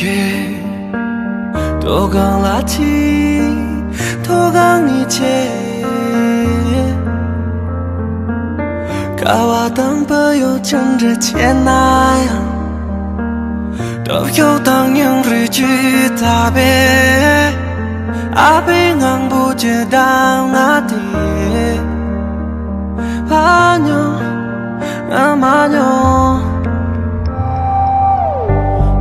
게 도강라티 도강이체 가와당 버요 정저 채나야 더요 당연 리지 답에 앞에 낭보제 당나디 반요 나만요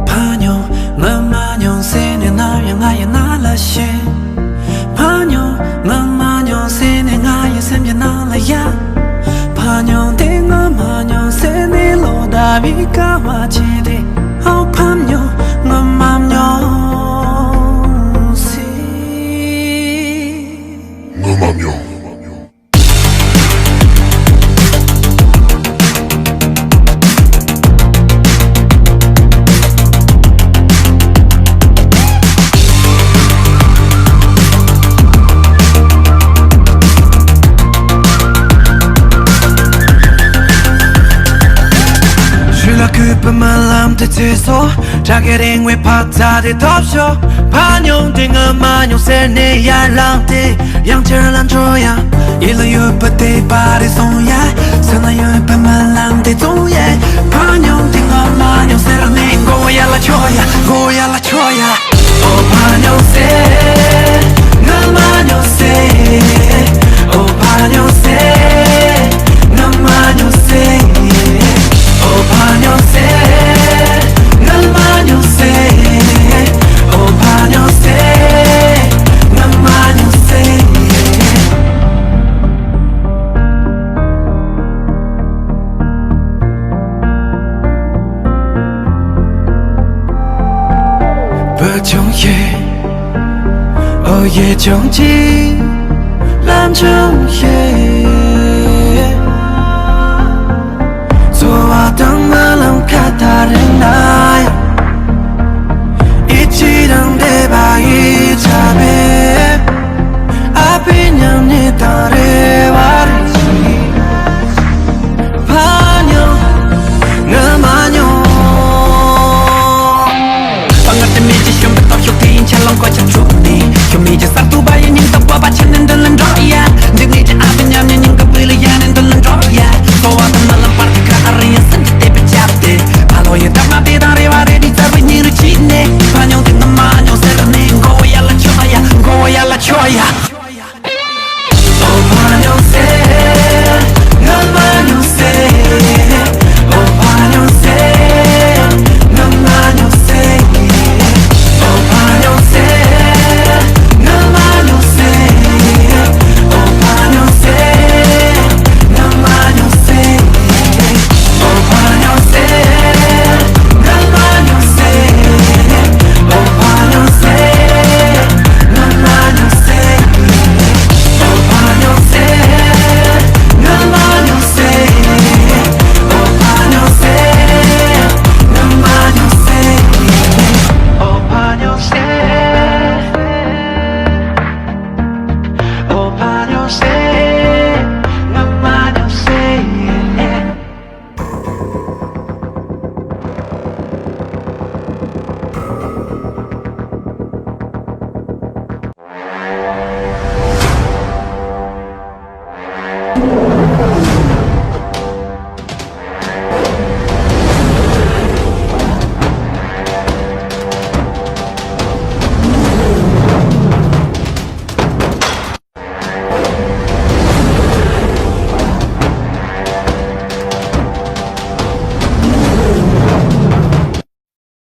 반요 나만요 세네 나양아야 날라시 반요 나만요 세네 나야 샘제 날라야 반요 땡아 만요 세네 로다비가 와지데 아우 반요 나만요 시 나만요 그뿐만 람듯해서 자게링 왜 파타데 덮쇼 반용 띵어 만용 셀네 야랑데 양철 안 줘야 일로 유빠데 바리 손야 선아 유빠만 람데 동예 반용 띵어 만용 셀네 고야라 줘야 고야라 줘야 오 반용 셀 나만용 셀오 반용 셀 나만용 셀 오 반용 셀 나만용 셀오 반용 셀 나만용 셀 버정예 어예 정지 람정예